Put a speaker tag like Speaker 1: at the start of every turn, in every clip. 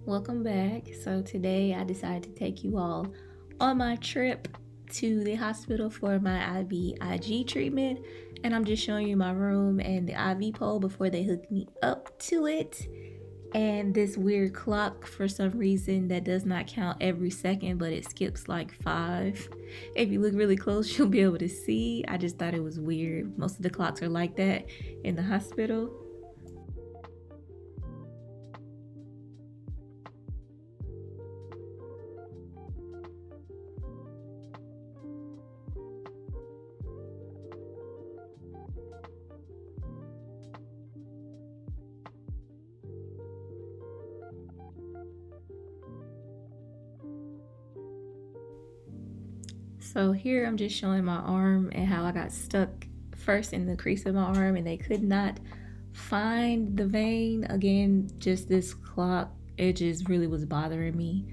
Speaker 1: Welcome back. So today I decided to take you all on my trip to the hospital for my IVIG treatment, and I'm just showing you my room and the IV pole before they hooked me up to it, and this weird clock for some reason that does not count every second, but it skips like 5. If you look really close, you'll be able to see. I just thought it was weird. Most of the clocks are like that in the hospital. So here I'm just showing my arm and how I got stuck first in the crease of my arm and they could not find the vein. Again, just this clock, it just really was bothering me.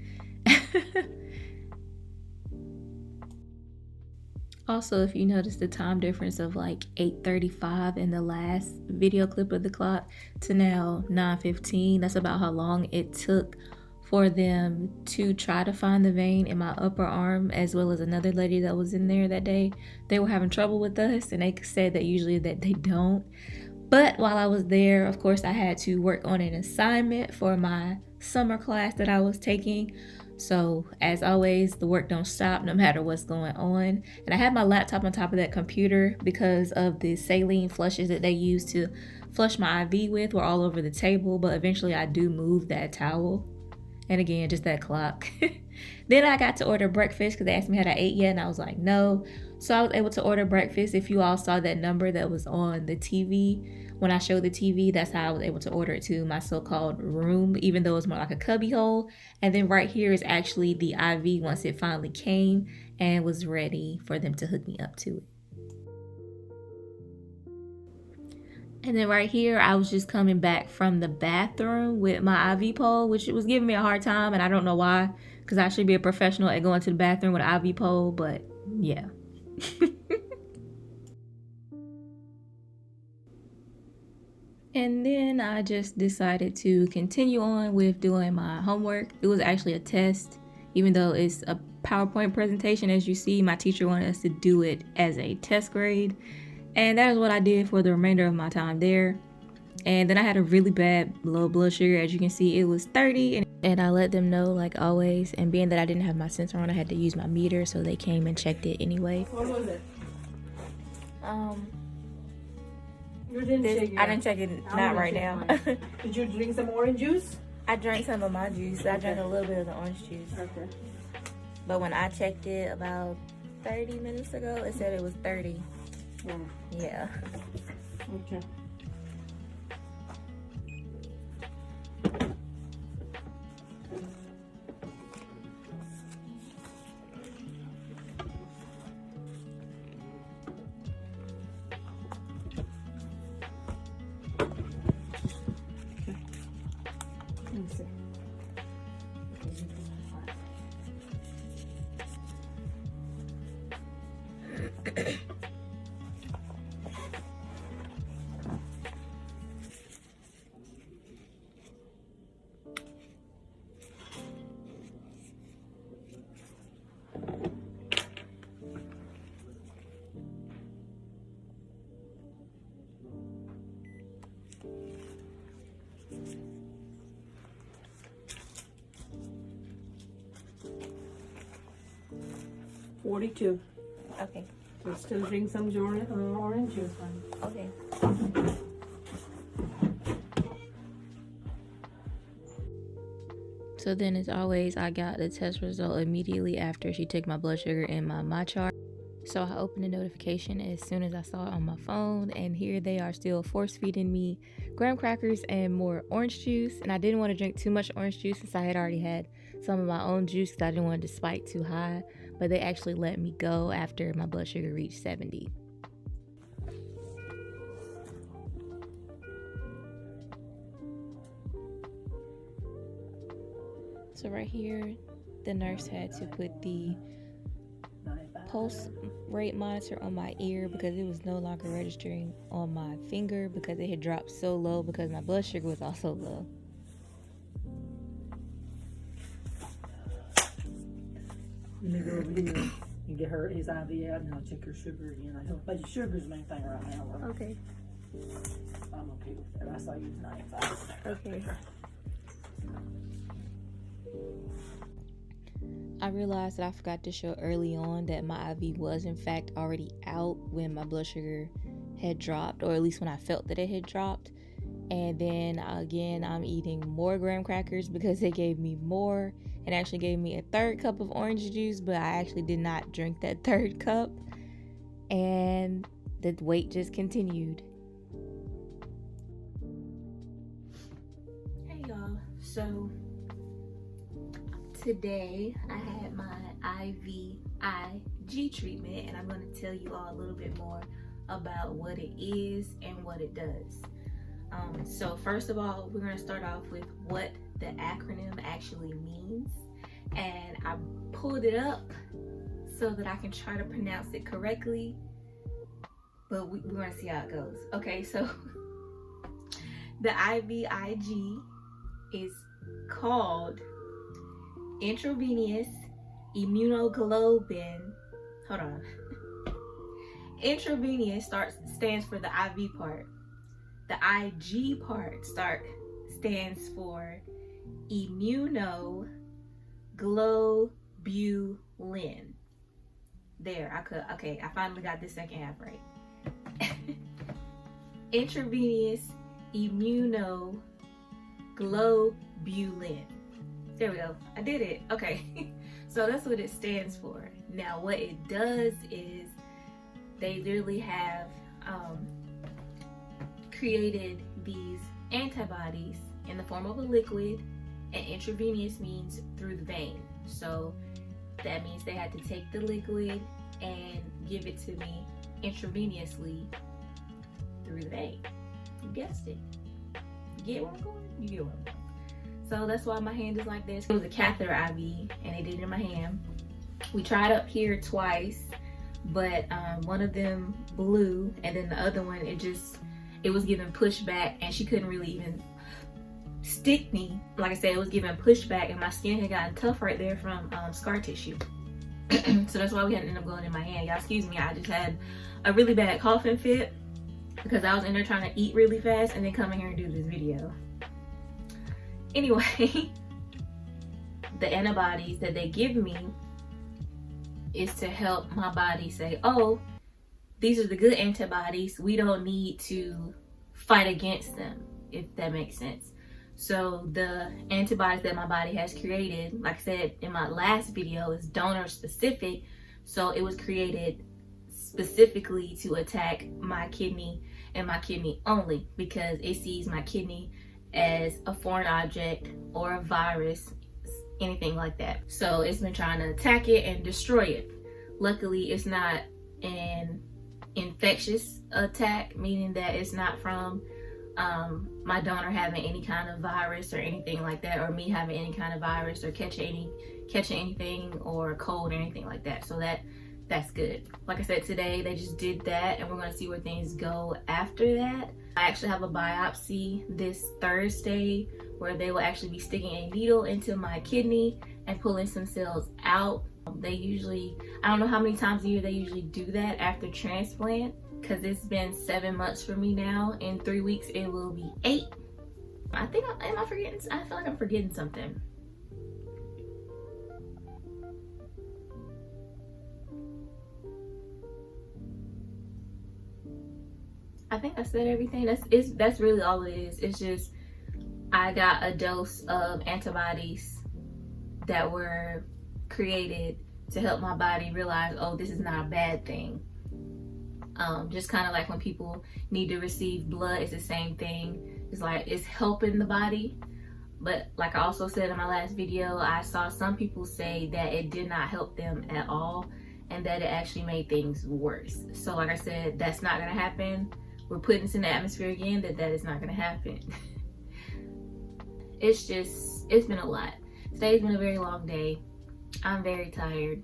Speaker 1: Also, if you notice the time difference of like 8:35 in the last video clip of the clock to now 9:15, that's about how long it took for them to try to find the vein in my upper arm, as well as another lady that was in there that day. They were having trouble with us and they said that usually that they don't. But while I was there, of course, I had to work on an assignment for my summer class that I was taking. So as always, the work don't stop no matter what's going on. And I had my laptop on top of that computer because of the saline flushes that they use to flush my IV with were all over the table. But eventually I do move that towel. And again, just that clock. Then I got to order breakfast because they asked me had I ate yet, and I was like, no. So I was able to order breakfast. If you all saw that number that was on the TV, when I showed the TV, that's how I was able to order it to my so-called room, even though it's more like a cubby hole. And then right here is actually the IV once it finally came and was ready for them to hook me up to it. And then right here, I was just coming back from the bathroom with my IV pole, which was giving me a hard time, and I don't know why, because I should be a professional at going to the bathroom with an IV pole, but yeah. And then I just decided to continue on with doing my homework. It was actually a test, even though it's a PowerPoint presentation. As you see, my teacher wanted us to do it as a test grade. And that is what I did for the remainder of my time there. And then I had a really bad low blood sugar. As you can see, it was 30. And I let them know, like always. And being that I didn't have my sensor on, I had to use my meter. So they came and checked it anyway.
Speaker 2: What was it?
Speaker 1: I didn't check it, not right now.
Speaker 2: Did you drink some orange juice?
Speaker 1: I drank some of my juice. I drank a little bit of the orange juice.
Speaker 2: Okay.
Speaker 1: But when I checked it about 30 minutes ago, it said it was 30. Yeah.
Speaker 2: Okay. Let me see. 42.
Speaker 1: Okay.
Speaker 2: So still drink some orange juice, honey.
Speaker 1: Okay. So then, as always, I got the test result immediately after she took my blood sugar and my chart. So I opened the notification as soon as I saw it on my phone, and here they are still force feeding me graham crackers and more orange juice. And I didn't want to drink too much orange juice since I had already had some of my own juice because I didn't want it to spike too high. But they actually let me go after my blood sugar reached 70. So right here, the nurse had to put the pulse rate monitor on my ear because it was no longer registering on my finger because it had dropped so low because my blood sugar was also low.
Speaker 2: Let me go over here and get his IV out, and I'll check her sugar again. But your sugar's the main thing right now. Right?
Speaker 1: Okay.
Speaker 2: I'm okay with that. I saw you was 95.
Speaker 1: Okay. I realized that I forgot to show early on that my IV was in fact already out when my blood sugar had dropped, or at least when I felt that it had dropped. And then again, I'm eating more graham crackers because they gave me more and actually gave me a third cup of orange juice, but I actually did not drink that third cup, and the wait just continued. Hey y'all, so today I had my IVIG treatment, and I'm going to tell you all a little bit more about what it is and what it does. So first of all, we're going to start off with what the acronym actually means, and I pulled it up so that I can try to pronounce it correctly, but we're going to see how it goes. Okay, so the IVIG is called Intravenous Immunoglobulin. Hold on. Intravenous stands for the IV part. The IG part stands for immunoglobulin. There, I finally got this second half right. Intravenous immunoglobulin. There we go. I did it. Okay. So that's what it stands for. Now, what it does is they literally have created these antibodies in the form of a liquid, and intravenous means through the vein. So that means they had to take the liquid and give it to me intravenously through the vein. You guessed it. You get where I'm going? You get where I'm going. So that's why my hand is like this. It was a catheter IV, and they did it in my hand. We tried up here twice, but one of them blew, and then the other one, it was giving pushback, and she couldn't really even stick me. Like I said, it was giving pushback, and my skin had gotten tough right there from scar tissue. So that's why we had to end up going in my hand. Y'all excuse me, I just had a really bad coughing fit because I was in there trying to eat really fast and then come in here and do this video. Anyway, the antibodies that they give me is to help my body say, oh, these are the good antibodies. We don't need to fight against them, if that makes sense. So the antibodies that my body has created, like I said in my last video, is donor specific. So it was created specifically to attack my kidney and my kidney only, because it sees my kidney as a foreign object or a virus, anything like that. So it's been trying to attack it and destroy it. Luckily, it's not an infectious attack, meaning that it's not from my donor having any kind of virus or anything like that, or me having any kind of virus or catching anything or cold or anything like that. So that's good. Like I said, today they just did that, and we're going to see where things go after that. I actually have a biopsy this Thursday where they will actually be sticking a needle into my kidney and pulling some cells out. They usually, I don't know how many times a year they usually do that after transplant, because it's been 7 months for me now. In 3 weeks it will be 8. I think, am I forgetting? I feel like I'm forgetting something. I think I said everything. That's really all it is. It's just I got a dose of antibodies that were created to help my body realize, oh, this is not a bad thing. Just kind of like when people need to receive blood, it's the same thing. It's like it's helping the body. But like I also said in my last video, I saw some people say that it did not help them at all and that it actually made things worse. So like I said, that's not gonna happen. We're putting this in the atmosphere again that is not gonna happen. It's been a lot. Today's been a very long day. I'm very tired.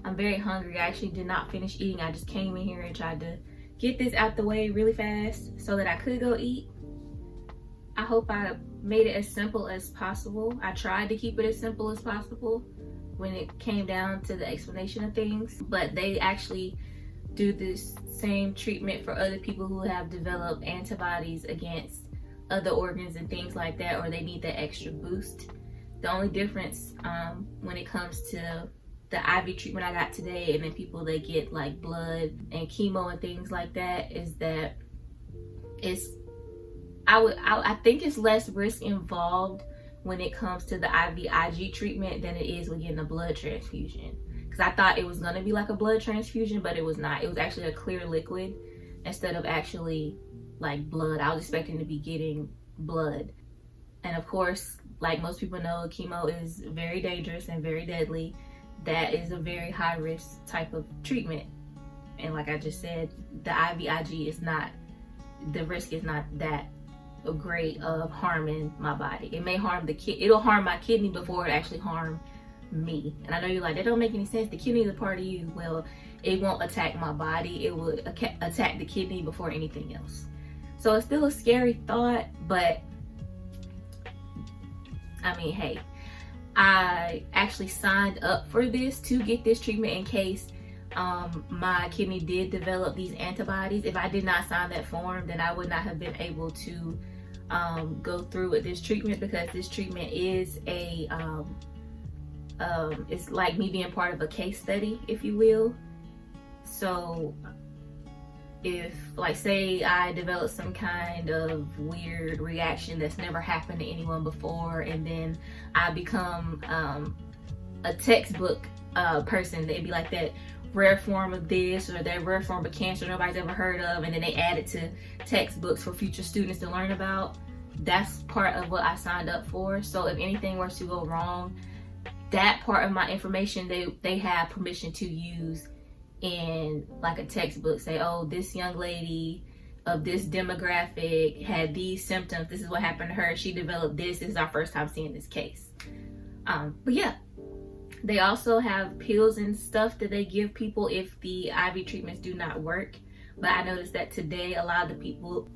Speaker 1: I'm very hungry. I actually did not finish eating. I just came in here and tried to get this out the way really fast so that I could go eat. I hope I made it as simple as possible. I tried to keep it as simple as possible, when it came down to the explanation of things, but they actually do this same treatment for other people who have developed antibodies against other organs and things like that, or they need that extra boost. The only difference when it comes to the IV treatment I got today and then people that get like blood and chemo and things like that is that I think it's less risk involved when it comes to the IVIG treatment than it is with getting a blood transfusion. Because I thought it was going to be like a blood transfusion, but it was not. It was actually a clear liquid instead of actually like blood. I was expecting to be getting blood. And of course, like most people know, chemo is very dangerous and very deadly. That is a very high risk type of treatment. And like I just said, the IVIG is not, the risk is not that great of harming my body. It may harm it'll harm my kidney before it actually harm me. And I know you're like, that don't make any sense. The kidney is a part of you. Well, it won't attack my body. It will attack the kidney before anything else. So it's still a scary thought, but I mean, hey, I actually signed up for this to get this treatment in case my kidney did develop these antibodies. If I did not sign that form, then I would not have been able to go through with this treatment, because this treatment is it's like me being part of a case study, if you will. So if, like, say I develop some kind of weird reaction that's never happened to anyone before, and then I become a textbook person, they'd be like, that rare form of this or that rare form of cancer nobody's ever heard of, and then they add it to textbooks for future students to learn about. That's part of what I signed up for. So if anything were to go wrong, that part of my information they have permission to use in like a textbook. Say, oh, this young lady of this demographic had these symptoms, this is what happened to her, she developed this is our first time seeing this case. But yeah, they also have pills and stuff that they give people if the IV treatments do not work. But I noticed that today a lot of the people,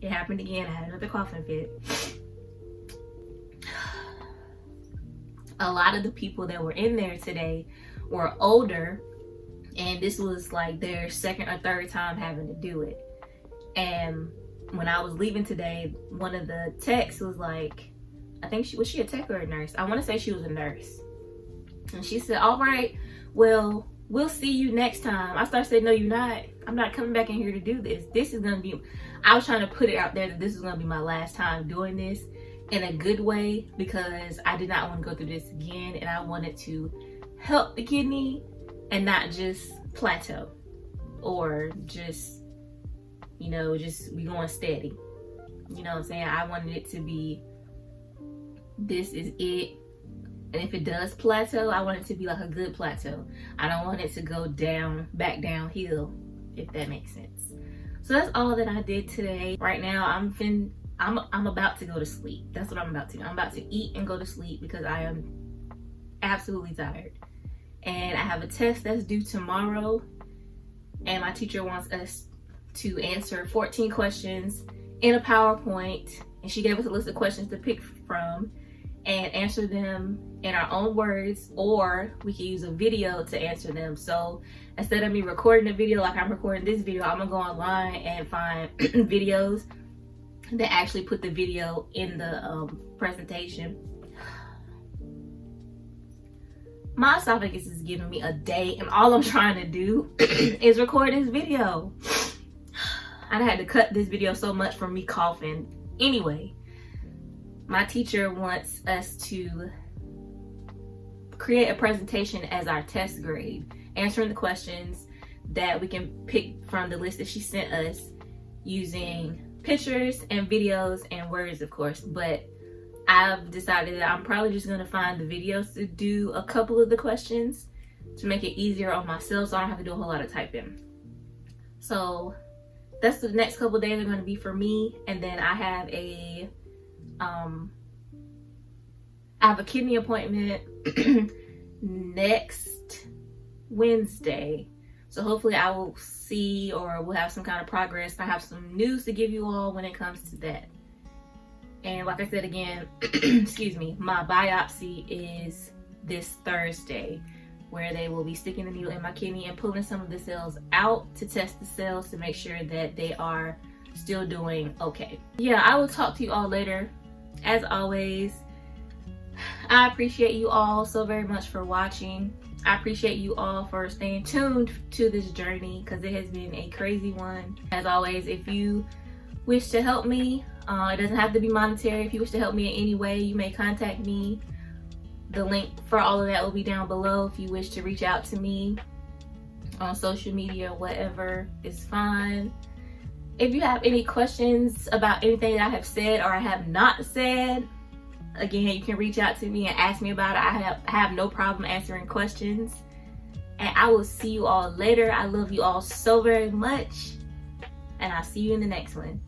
Speaker 1: it happened again, I had another coughing fit. A lot of the people that were in there today were older, and this was like their second or third time having to do it. And when I was leaving today, one of the techs was like, I think was she a tech or a nurse? I want to say she was a nurse. And she said, all right, well, we'll see you next time. I started saying, no, you're not. I'm not coming back in here to do this. This is going to be, I was trying to put it out there that this is going to be my last time doing this in a good way, because I did not want to go through this again, and I wanted to help the kidney and not just plateau or just, you know, just be going steady. You know what I'm saying? I wanted it to be, this is it. And if it does plateau, I want it to be like a good plateau. I don't want it to go down, back downhill, if that makes sense. So that's all that I did today. Right now, I'm about to go to sleep. That's what I'm about to do. I'm about to eat and go to sleep because I am absolutely tired. And I have a test that's due tomorrow, and my teacher wants us to answer 14 questions in a PowerPoint, and she gave us a list of questions to pick from and answer them in our own words, or we can use a video to answer them. So instead of me recording a video like I'm recording this video, I'm gonna go online and find videos that actually put the video in the presentation. My esophagus is giving me a day, and all I'm trying to do is record this video. I had to cut this video so much from me coughing. Anyway, my teacher wants us to create a presentation as our test grade, answering the questions that we can pick from the list that she sent us using pictures and videos and words, of course. But I've decided that I'm probably just gonna find the videos to do a couple of the questions to make it easier on myself, so I don't have to do a whole lot of typing. So that's the next couple of days are gonna be for me. And then I have a kidney appointment next Wednesday. So hopefully I will see, or we'll have some kind of progress. I have some news to give you all when it comes to that. And like I said again, excuse me, my biopsy is this Thursday, where they will be sticking the needle in my kidney and pulling some of the cells out to test the cells to make sure that they are still doing okay. Yeah, I will talk to you all later. As always, I appreciate you all so very much for watching. I appreciate you all for staying tuned to this journey, because it has been a crazy one. As always, if you wish to help me, it doesn't have to be monetary. If you wish to help me in any way, you may contact me. The link for all of that will be down below. If you wish to reach out to me on social media, whatever is fine. If you have any questions about anything that I have said or I have not said, again, you can reach out to me and ask me about it. I have no problem answering questions. And I will see you all later. I love you all so very much. And I'll see you in the next one.